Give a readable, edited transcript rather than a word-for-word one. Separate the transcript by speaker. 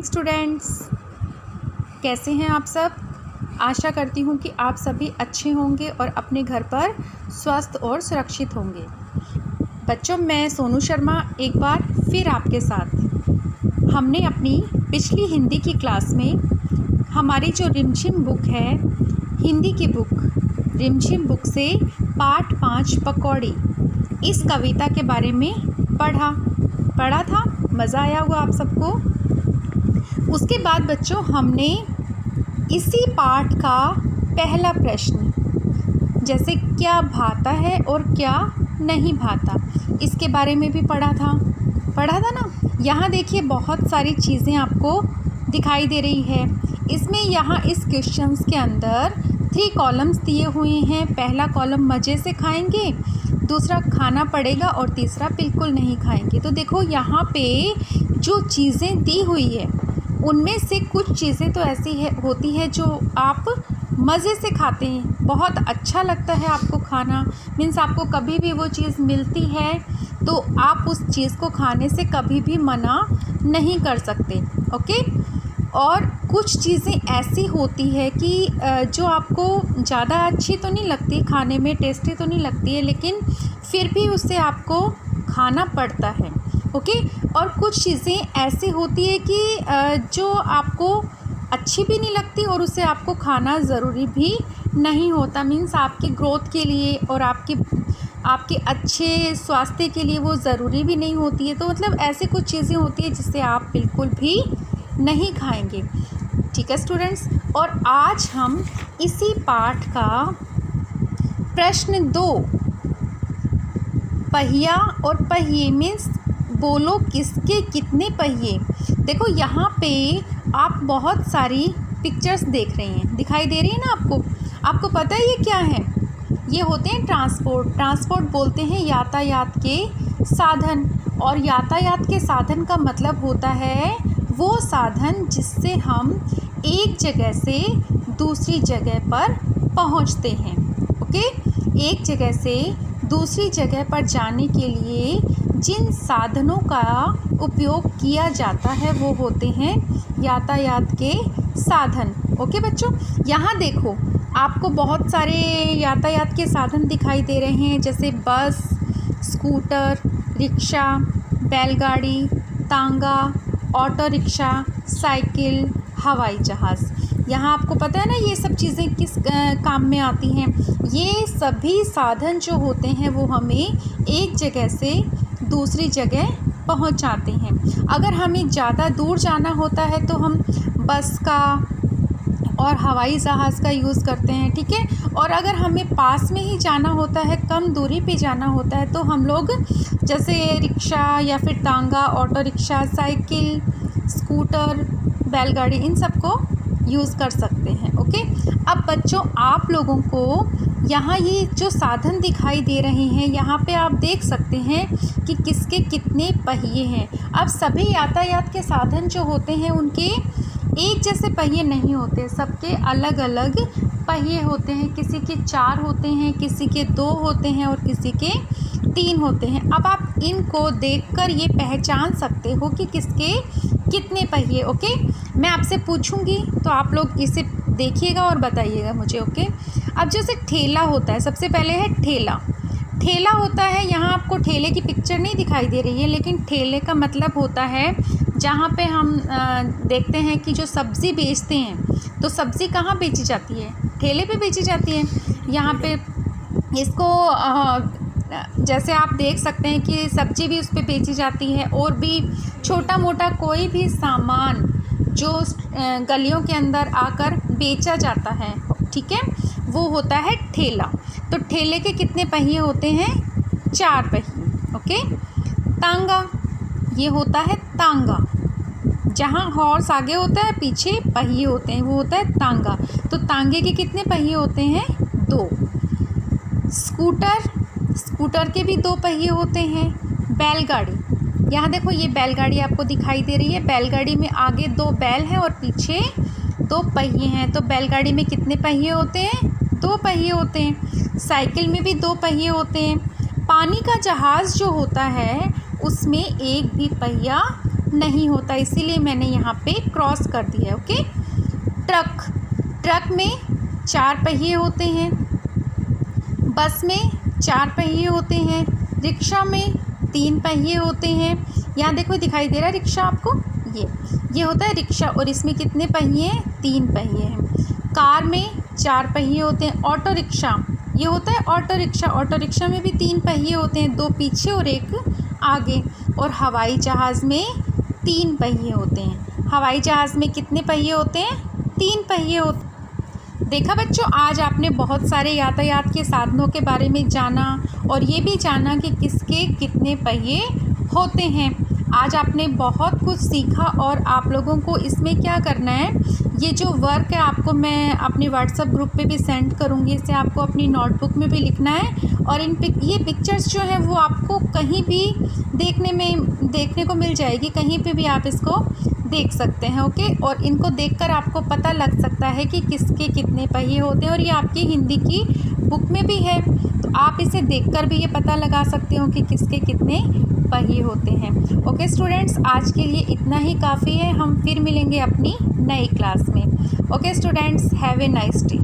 Speaker 1: Morning students, कैसे हैं आप सब। आशा करती हूँ कि आप सभी अच्छे होंगे और अपने घर पर स्वस्थ और सुरक्षित होंगे। बच्चों, मैं सोनू शर्मा एक बार फिर आपके साथ। हमने अपनी पिछली हिंदी की क्लास में हमारी जो रिमझिम बुक है, हिंदी की बुक रिमझिम बुक से पाठ 5 पकौड़ी, इस कविता के बारे में पढ़ा था। मज़ा आया होगा आप सबको। उसके बाद बच्चों, हमने इसी पाठ का पहला प्रश्न, जैसे क्या भाता है और क्या नहीं भाता, इसके बारे में भी पढ़ा था ना। यहाँ देखिए, बहुत सारी चीज़ें आपको दिखाई दे रही है। इसमें यहाँ इस क्वेश्चंस के अंदर 3 कॉलम्स दिए हुए हैं। पहला कॉलम मज़े से खाएंगे, दूसरा खाना पड़ेगा और तीसरा बिल्कुल नहीं खाएंगे। तो देखो, यहाँ पे जो चीज़ें दी हुई है उनमें से कुछ चीज़ें तो ऐसी होती है जो आप मज़े से खाते हैं, बहुत अच्छा लगता है आपको खाना। मीन्स आपको कभी भी वो चीज़ मिलती है तो आप उस चीज़ को खाने से कभी भी मना नहीं कर सकते। ओके। और कुछ चीज़ें ऐसी होती है कि जो आपको ज़्यादा अच्छी तो नहीं लगती, खाने में टेस्टी तो नहीं लगती है, लेकिन फिर भी उससे आपको खाना पड़ता है। ओके। और कुछ चीज़ें ऐसी होती है कि जो आपको अच्छी भी नहीं लगती और उससे आपको खाना ज़रूरी भी नहीं होता। मीन्स आपकी ग्रोथ के लिए और आपके अच्छे स्वास्थ्य के लिए वो ज़रूरी भी नहीं होती है। तो मतलब ऐसी कुछ चीज़ें होती है जिससे आप बिल्कुल भी नहीं खाएंगे। ठीक है स्टूडेंट्स। और आज हम इसी पाठ का प्रश्न 2, पहिया और पहिए मीन्स बोलो किसके कितने पहिए। देखो, यहाँ पे आप बहुत सारी पिक्चर्स देख रहे हैं, दिखाई दे रही है ना आपको पता है ये क्या है? ये होते हैं ट्रांसपोर्ट बोलते हैं यातायात के साधन। और यातायात के साधन का मतलब होता है वो साधन जिससे हम एक जगह से दूसरी जगह पर पहुंचते हैं। ओके। एक जगह से दूसरी जगह पर जाने के लिए जिन साधनों का उपयोग किया जाता है वो होते हैं यातायात के साधन। ओके बच्चों, यहाँ देखो, आपको बहुत सारे यातायात के साधन दिखाई दे रहे हैं, जैसे बस, स्कूटर, रिक्शा, बैलगाड़ी, तांगा, ऑटो रिक्शा, साइकिल, हवाई जहाज़। यहाँ आपको पता है ना ये सब चीज़ें किस काम में आती हैं। ये सभी साधन जो होते हैं वो हमें एक जगह से दूसरी जगह पहुँचाते हैं। अगर हमें ज़्यादा दूर जाना होता है तो हम बस का और हवाई जहाज़ का यूज़ करते हैं। ठीक है। और अगर हमें पास में ही जाना होता है, कम दूरी पे जाना होता है, तो हम लोग जैसे रिक्शा या फिर तांगा, ऑटो रिक्शा, साइकिल, स्कूटर, बैलगाड़ी, इन सब को यूज़ कर सकते हैं। ओके। अब बच्चों, आप लोगों को यहाँ ये जो साधन दिखाई दे रहे हैं, यहाँ पे आप देख सकते हैं कि किसके कितने पहिए हैं। अब सभी यातायात के साधन जो होते हैं उनके एक जैसे पहिए नहीं होते, सबके अलग अलग पहिए होते हैं। किसी के 4 होते हैं, किसी के 2 होते हैं और किसी के 3 होते हैं। अब आप इनको देखकर ये पहचान सकते हो कि किसके कितने पहिए। ओके। मैं आपसे पूछूंगी तो आप लोग इसे देखिएगा और बताइएगा मुझे। ओके। अब जैसे ठेला होता है, सबसे पहले है ठेला होता है। यहाँ आपको ठेले की पिक्चर नहीं दिखाई दे रही है, लेकिन ठेले का मतलब होता है जहाँ पे हम देखते हैं कि जो सब्ज़ी बेचते हैं, तो सब्ज़ी कहाँ बेची जाती है? ठेले पे बेची जाती है। यहाँ पे इसको जैसे आप देख सकते हैं कि सब्ज़ी भी उस पे बेची जाती है, और भी छोटा मोटा कोई भी सामान जो गलियों के अंदर आकर बेचा जाता है, ठीक है, वो होता है ठेला। तो ठेले के कितने पहिए होते हैं? 4 पहिए। ओके। तांगा, ये होता है तांगा, जहाँ हॉर्स आगे होता है, पीछे पहिए होते हैं, वो होता है तांगा। तो तांगे के कितने पहिए होते हैं? 2। स्कूटर के भी 2 पहिए होते हैं। बैलगाड़ी, यहाँ देखो, ये बैलगाड़ी आपको दिखाई दे रही है। बैलगाड़ी में आगे 2 बैल हैं और पीछे 2 पहिए हैं। तो बैलगाड़ी में कितने पहिए होते हैं? 2 पहिए होते हैं। साइकिल में भी 2 पहिए होते हैं। पानी का जहाज़ जो होता है उसमें एक भी पहिया नहीं होता, इसीलिए मैंने यहाँ पे क्रॉस कर दिया है। ओके। ट्रक, ट्रक में 4 पहिए होते हैं, बस में 4 पहिए होते हैं, रिक्शा में 3 पहिए होते हैं। यहाँ देखो दिखाई दे रहा है रिक्शा आपको, ये होता है रिक्शा और इसमें कितने पहिए हैं? 3 पहिए हैं। कार में 4 पहिए होते हैं। ऑटो रिक्शा, ये होता है ऑटो रिक्शा, ऑटो रिक्शा में भी 3 पहिए होते हैं, 2 पीछे और 1 आगे। और हवाई जहाज़ में 3 पहिए होते हैं। हवाई जहाज़ में कितने पहिए होते हैं? 3 पहिए होते। देखा बच्चों, आज आपने बहुत सारे यातायात के साधनों के बारे में जाना और ये भी जाना कि किसके कितने पहिए होते हैं। आज आपने बहुत कुछ सीखा और आप लोगों को इसमें क्या करना है, ये जो वर्क है आपको मैं अपने व्हाट्सएप ग्रुप पे भी सेंड करूँगी, इसे आपको अपनी नोटबुक में भी लिखना है। और ये पिक्चर्स जो है वो आपको कहीं भी देखने को मिल जाएगी, कहीं पे भी आप इसको देख सकते हैं। ओके। और इनको देखकर आपको पता लग सकता है कि किसके कितने पहिए होते हैं और ये आपकी हिंदी की बुक में भी है, तो आप इसे देखकर भी ये पता लगा सकते हो कि किसके कितने पहिए होते हैं। ओके स्टूडेंट्स, आज के लिए इतना ही काफ़ी है, हम फिर मिलेंगे अपनी नई क्लास में। Okay students, have a nice day.